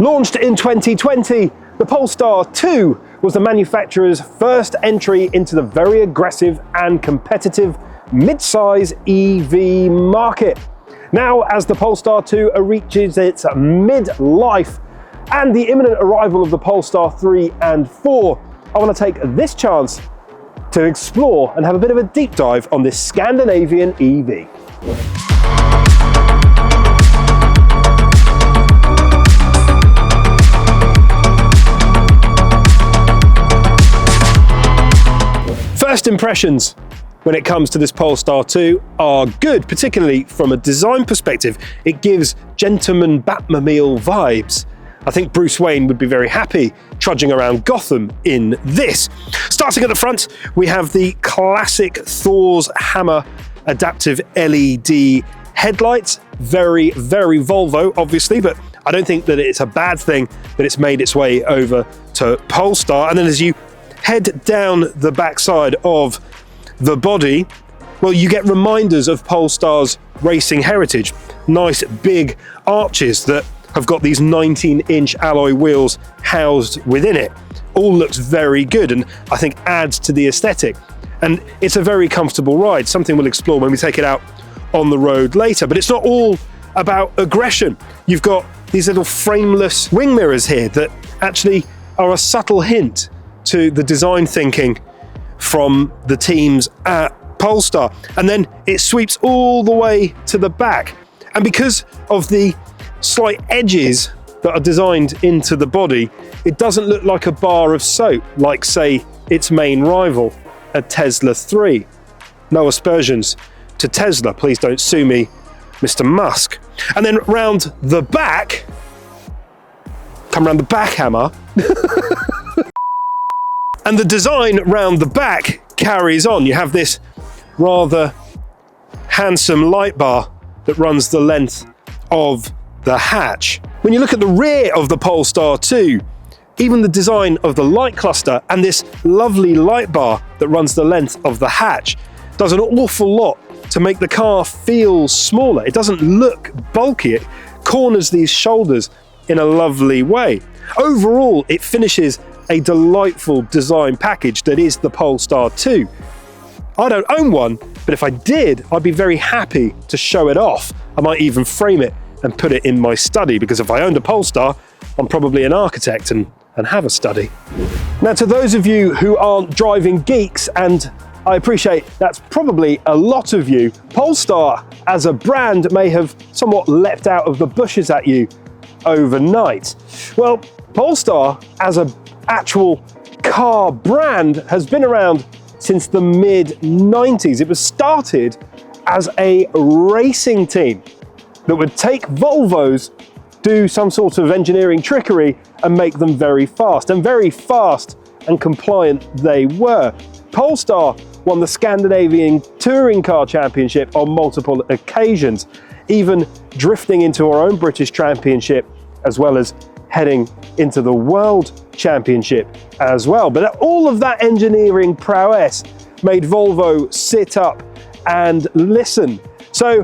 Launched in 2020, the Polestar 2 was the manufacturer's first entry into the very aggressive and competitive mid-size EV market. Now, as the Polestar 2 reaches its mid-life and the imminent arrival of the Polestar 3 and 4, I want to take this chance to explore and have a bit of a deep dive on this Scandinavian EV. First impressions when it comes to this Polestar 2 are good, particularly from a design perspective. It gives gentleman Batmobile vibes. I think Bruce Wayne would be very happy trudging around Gotham in this. Starting at the front, we have the classic Thor's Hammer adaptive LED headlights. Very, very Volvo, obviously, but I don't think that it's a bad thing that it's made its way over to Polestar. And then as you head down the backside of the body, well, you get reminders of Polestar's racing heritage. Nice big arches that have got these 19-inch alloy wheels housed within it. All looks very good and I think adds to the aesthetic. And it's a very comfortable ride, something we'll explore when we take it out on the road later. But it's not all about aggression. You've got these little frameless wing mirrors here that actually are a subtle hint to the design thinking from the teams at Polestar. And then it sweeps all the way to the back. And because of the slight edges that are designed into the body, it doesn't look like a bar of soap, like, say, its main rival, a Tesla 3. No aspersions to Tesla, please don't sue me, Mr. Musk. And then round the back, come round the back, Hammer. And the design round the back carries on. You have this rather handsome light bar that runs the length of the hatch. When you look at the rear of the Polestar 2, even the design of the light cluster and this lovely light bar that runs the length of the hatch does an awful lot to make the car feel smaller. It doesn't look bulky. It corners these shoulders in a lovely way. Overall, it finishes a delightful design package that is the Polestar 2. I don't own one, but if I did, I'd be very happy to show it off. I might even frame it and put it in my study, because if I owned a Polestar, I'm probably an architect and have a study. Now, to those of you who aren't driving geeks, and I appreciate that's probably a lot of you, Polestar as a brand may have somewhat leapt out of the bushes at you overnight. Well, Polestar as an actual car brand has been around since the mid-90s. It was started as a racing team that would take Volvos, do some sort of engineering trickery and make them very fast. And very fast and compliant they were. Polestar won the Scandinavian Touring Car Championship on multiple occasions, even drifting into our own British Championship, as well as heading into the World Championship as well. But all of that engineering prowess made Volvo sit up and listen. So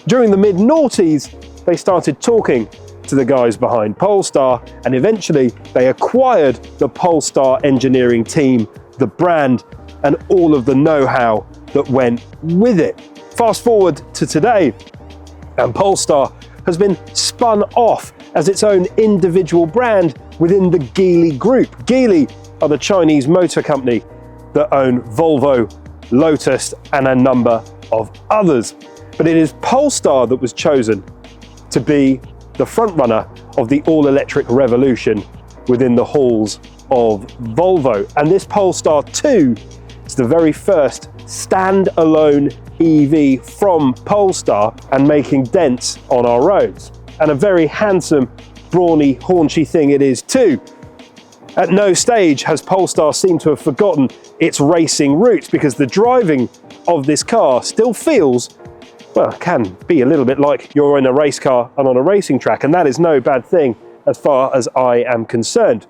during the mid-noughties, they started talking to the guys behind Polestar, and eventually they acquired the Polestar engineering team, the brand, and all of the know-how that went with it. Fast forward to today, and Polestar has been spun off as its own individual brand within the Geely Group. Geely are the Chinese motor company that own Volvo, Lotus, and a number of others. But it is Polestar that was chosen to be the frontrunner of the all-electric revolution within the halls of Volvo. And this Polestar 2 is the very first stand-alone EV from Polestar and making dents on our roads. And a very handsome, brawny, haunchy thing it is too. At no stage has Polestar seemed to have forgotten its racing roots, because the driving of this car still feels, well, can be a little bit like you're in a race car and on a racing track, and that is no bad thing as far as I am concerned.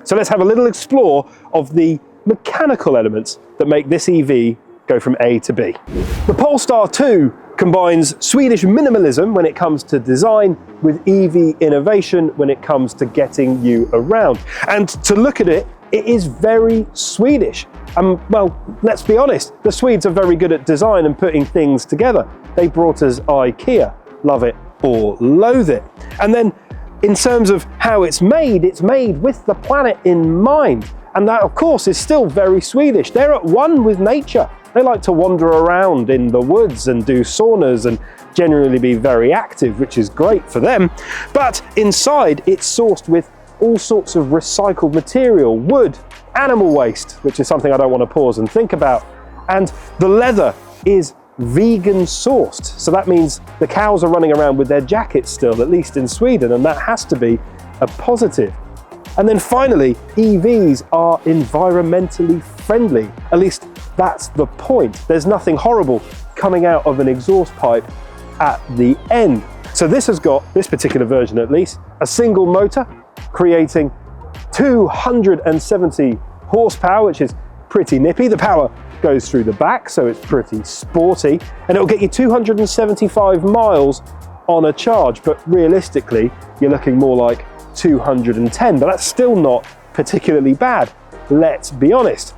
So let's have a little explore of the mechanical elements that make this EV go from A to B. The Polestar 2 combines Swedish minimalism when it comes to design with EV innovation when it comes to getting you around. And to look at it, it is very Swedish. Well, let's be honest, the Swedes are very good at design and putting things together. They brought us IKEA, love it or loathe it. And then in terms of how it's made with the planet in mind. And that, of course, is still very Swedish. They're at one with nature. They like to wander around in the woods and do saunas and generally be very active, which is great for them. But inside, it's sourced with all sorts of recycled material, wood, animal waste, which is something I don't want to pause and think about. And the leather is vegan sourced. So that means the cows are running around with their jackets still, at least in Sweden, and that has to be a positive. And then finally, EVs are environmentally friendly. At least that's the point. There's nothing horrible coming out of an exhaust pipe at the end. So this has got, this particular version at least, a single motor creating 270 horsepower, which is pretty nippy. The power goes through the back, so it's pretty sporty, and it'll get you 275 miles on a charge, but realistically, you're looking more like 210, but that's still not particularly bad, let's be honest.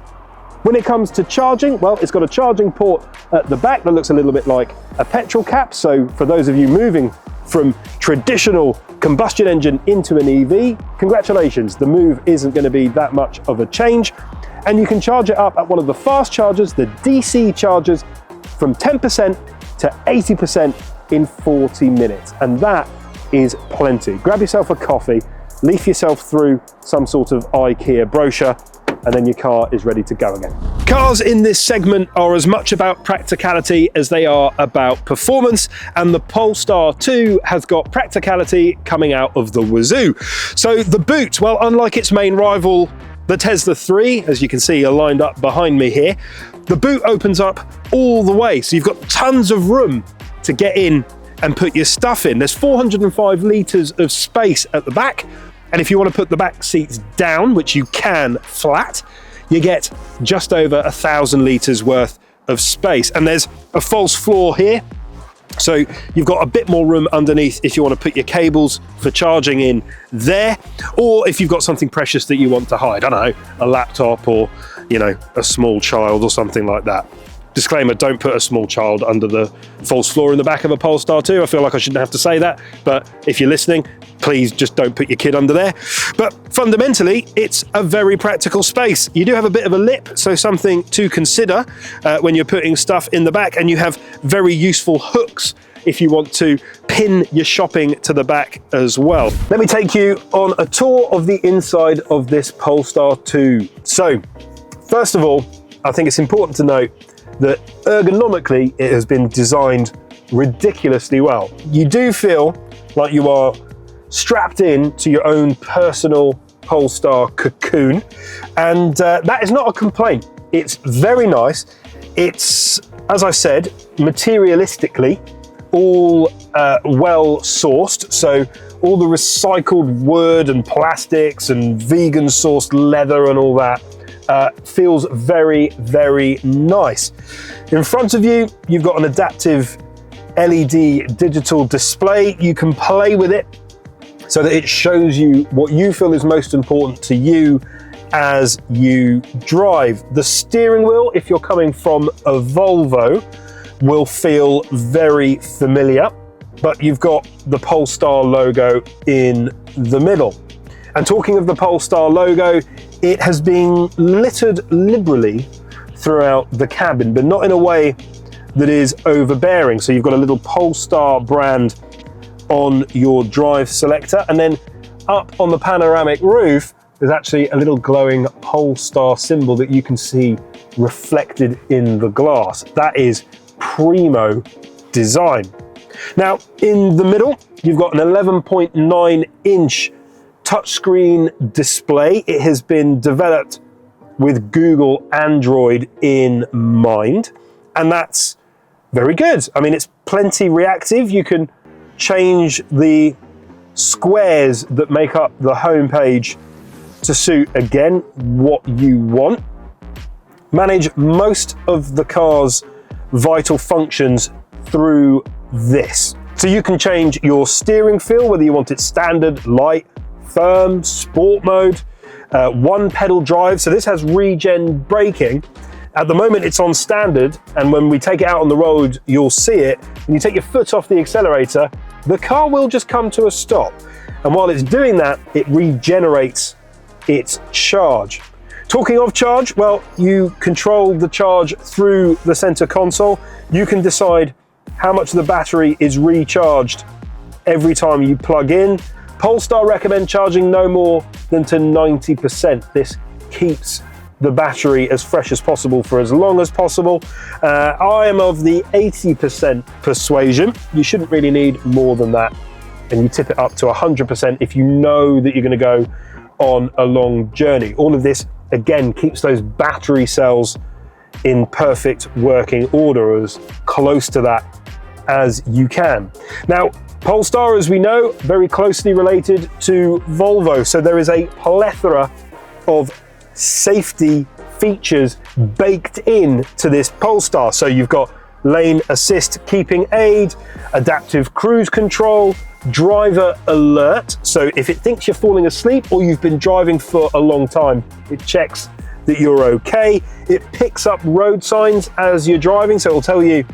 When it comes to charging, well, it's got a charging port at the back that looks a little bit like a petrol cap, so for those of you moving from traditional combustion engine into an EV, congratulations, the move isn't going to be that much of a change. And you can charge it up at one of the fast chargers, the DC chargers, from 10% to 80% in 40 minutes. And that is plenty. Grab yourself a coffee, leaf yourself through some sort of IKEA brochure, and then your car is ready to go again. Cars in this segment are as much about practicality as they are about performance, and the Polestar 2 has got practicality coming out of the wazoo. So the boot, well, unlike its main rival, the Tesla 3, as you can see, are lined up behind me here. The boot opens up all the way, so you've got tons of room to get in and put your stuff in. There's 405 litres of space at the back, and if you want to put the back seats down, which you can flat, you get just over 1,000 litres worth of space. And there's a false floor here, so you've got a bit more room underneath if you want to put your cables for charging in there, or if you've got something precious that you want to hide, I don't know, a laptop or, you know, a small child or something like that. Disclaimer, don't put a small child under the false floor in the back of a Polestar 2. I feel like I shouldn't have to say that, but if you're listening, please just don't put your kid under there. But fundamentally, it's a very practical space. You do have a bit of a lip, so something to consider when you're putting stuff in the back, and you have very useful hooks if you want to pin your shopping to the back as well. Let me take you on a tour of the inside of this Polestar 2. So, first of all, I think it's important to note that ergonomically it has been designed ridiculously well. You do feel like you are strapped in to your own personal Polestar cocoon, and that is not a complaint. It's very nice. It's, as I said, materialistically all well sourced, so all the recycled wood and plastics and vegan sourced leather and all that feels very, very nice. In front of you, you've got an adaptive LED digital display. You can play with it so that it shows you what you feel is most important to you as you drive. The steering wheel, if you're coming from a Volvo, will feel very familiar, but you've got the Polestar logo in the middle. And talking of the Polestar logo, it has been littered liberally throughout the cabin, but not in a way that is overbearing. So you've got a little Polestar brand on your drive selector, and then up on the panoramic roof, there's actually a little glowing Polestar symbol that you can see reflected in the glass. That is primo design. Now, in the middle, you've got an 11.9-inch touchscreen display. It has been developed with Google Android in mind, and that's very good. I mean, it's plenty reactive. You can change the squares that make up the homepage to suit, again, what you want. Manage most of the car's vital functions through this. So you can change your steering feel, whether you want it standard, light, firm, sport mode, one pedal drive. So this has regen braking. At the moment it's on standard, and when we take it out on the road, you'll see it. When you take your foot off the accelerator, the car will just come to a stop. And while it's doing that, it regenerates its charge. Talking of charge, well, you control the charge through the center console. You can decide how much of the battery is recharged every time you plug in. Polestar recommend charging no more than to 90%. This keeps the battery as fresh as possible for as long as possible. I am of the 80% persuasion. You shouldn't really need more than that, and you tip it up to 100% if you know that you're going to go on a long journey. All of this, again, keeps those battery cells in perfect working order, as close to that as you can. Now, Polestar, as we know, very closely related to Volvo, so there is a plethora of safety features baked in to this Polestar. So you've got lane assist keeping aid, adaptive cruise control, driver alert. So if it thinks you're falling asleep or you've been driving for a long time, it checks that you're okay. It picks up road signs as you're driving, so it'll tell you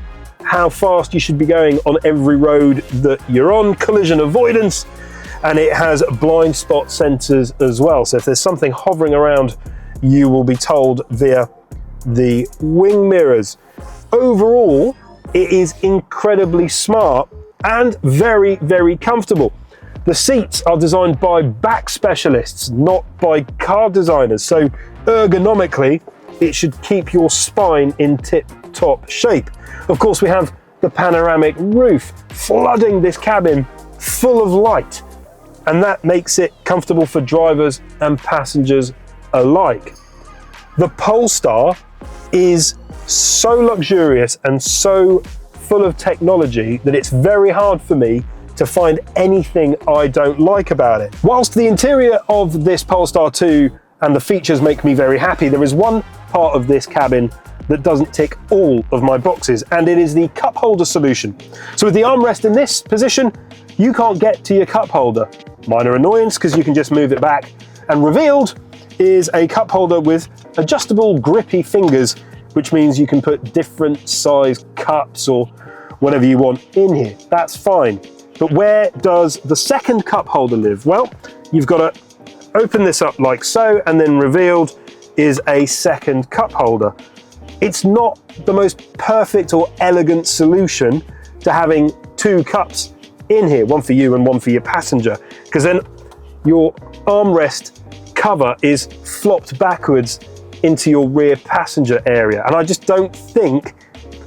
how fast you should be going on every road that you're on, collision avoidance, and it has blind spot sensors as well. So if there's something hovering around, you will be told via the wing mirrors. Overall, it is incredibly smart and very, very comfortable. The seats are designed by back specialists, not by car designers. So ergonomically, it should keep your spine in tip-top shape. Of course, we have the panoramic roof flooding this cabin full of light, and that makes it comfortable for drivers and passengers alike. The Polestar is so luxurious and so full of technology that it's very hard for me to find anything I don't like about it. Whilst the interior of this Polestar 2 and the features make me very happy, there is one part of this cabin that doesn't tick all of my boxes, and it is the cup holder solution. So with the armrest in this position, you can't get to your cup holder. Minor annoyance, because you can just move it back. And revealed is a cup holder with adjustable grippy fingers, which means you can put different size cups or whatever you want in here. That's fine. But where does the second cup holder live? Well, you've got to open this up like so, and then revealed is a second cup holder. It's not the most perfect or elegant solution to having two cups in here, one for you and one for your passenger, because then your armrest cover is flopped backwards into your rear passenger area. And I just don't think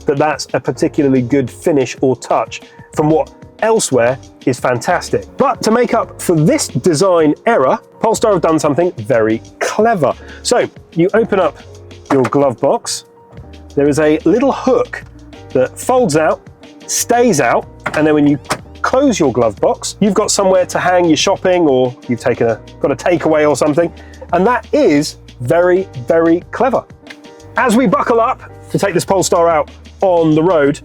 that that's a particularly good finish or touch from what elsewhere is fantastic. But to make up for this design error, Polestar have done something very clever. So you open up your glove box, there is a little hook that folds out, stays out, and then when you close your glove box, you've got somewhere to hang your shopping, or you've got a takeaway or something, and that is very, very clever. As we buckle up to take this Polestar out on the road,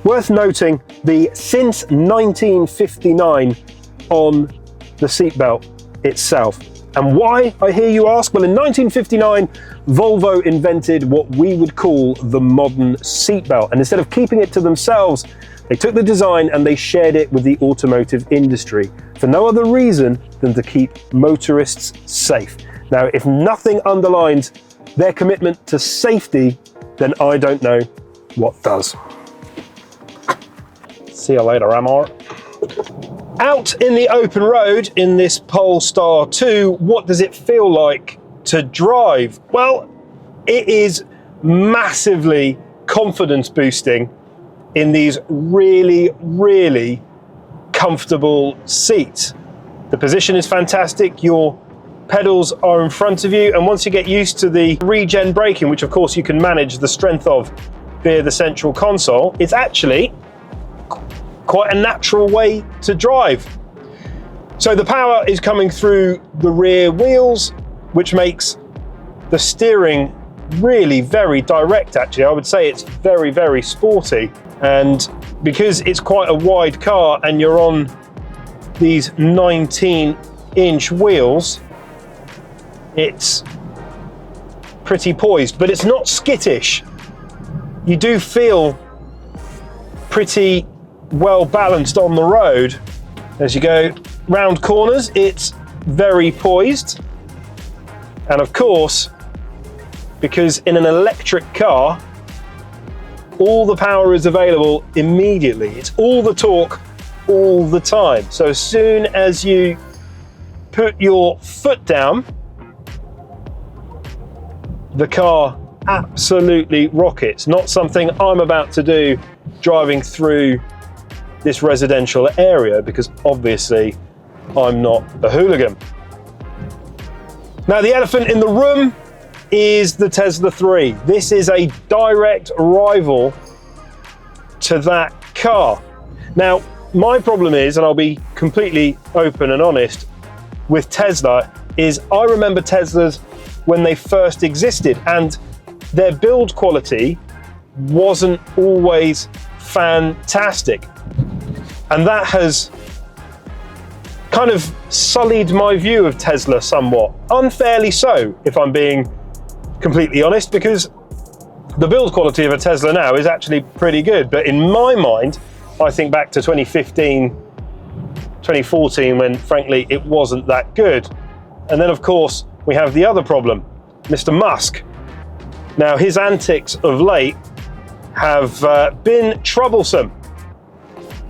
worth noting the since 1959 on the seatbelt itself. And why, I hear you ask? Well, in 1959, Volvo invented what we would call the modern seatbelt. And instead of keeping it to themselves, they took the design and they shared it with the automotive industry for no other reason than to keep motorists safe. Now, if nothing underlines their commitment to safety, then I don't know what does. See you later, Amor. Out in the open road in this Polestar 2, what does it feel like to drive? Well, it is massively confidence boosting in these really, really comfortable seats. The position is fantastic. Your pedals are in front of you, and once you get used to the regen braking, which of course you can manage the strength of via the central console, it's actually quite a natural way to drive. So the power is coming through the rear wheels, which makes the steering really very direct. Actually, I would say it's very, very sporty. And because it's quite a wide car and you're on these 19-inch wheels, it's pretty poised, but it's not skittish. You do feel pretty well balanced on the road. As you go round corners, it's very poised. And of course, because in an electric car, all the power is available immediately. It's all the torque all the time. So as soon as you put your foot down, the car absolutely rockets. Not something I'm about to do driving through this residential area, because obviously I'm not a hooligan. Now, the elephant in the room is the Tesla 3. This is a direct rival to that car. Now, my problem is, and I'll be completely open and honest with Tesla, is I remember Teslas when they first existed, and their build quality wasn't always fantastic. And that has kind of sullied my view of Tesla somewhat. Unfairly so, if I'm being completely honest, because the build quality of a Tesla now is actually pretty good. But in my mind, I think back to 2015, 2014, when frankly it wasn't that good. And then of course we have the other problem, Mr. Musk. Now, his antics of late have been troublesome.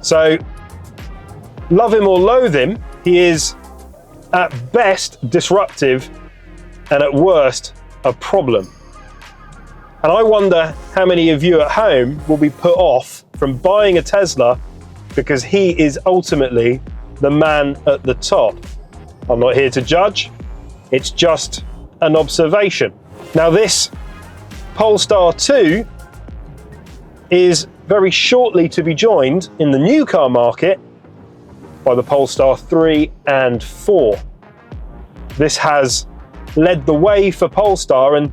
So love him or loathe him, he is at best disruptive and at worst a problem. And I wonder how many of you at home will be put off from buying a Tesla because he is ultimately the man at the top. I'm not here to judge, it's just an observation. Now, this Polestar 2 is very shortly to be joined in the new car market by the Polestar 3 and 4. This has led the way for Polestar, and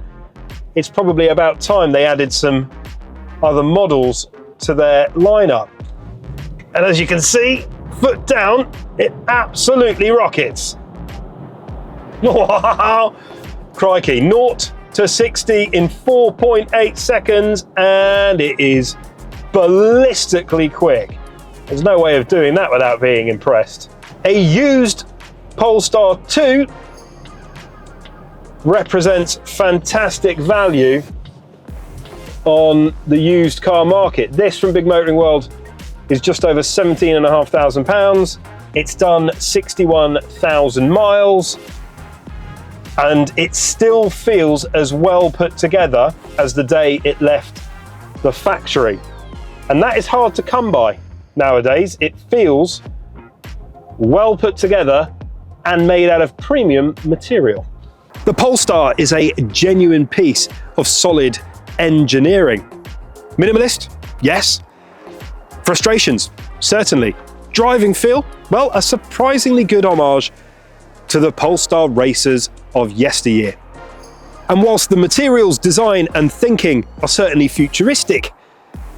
it's probably about time they added some other models to their lineup. And as you can see, foot down, it absolutely rockets. Wow! Crikey, 0 to 60 in 4.8 seconds, and it is ballistically quick. There's no way of doing that without being impressed. A used Polestar 2 represents fantastic value on the used car market. This from Big Motoring World is just over £17,500. It's done 61,000 miles, and it still feels as well put together as the day it left the factory. And that is hard to come by nowadays. It feels well put together and made out of premium material. The Polestar is a genuine piece of solid engineering. Minimalist? Yes. Frustrations? Certainly. Driving feel? Well, a surprisingly good homage to the Polestar racers of yesteryear. And whilst the materials, design and thinking are certainly futuristic,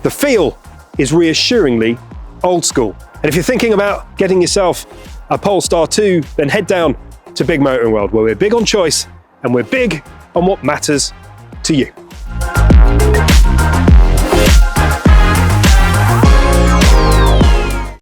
the feel is reassuringly old school. And if you're thinking about getting yourself a Polestar 2, then head down to Big Motoring World, where we're big on choice and we're big on what matters to you.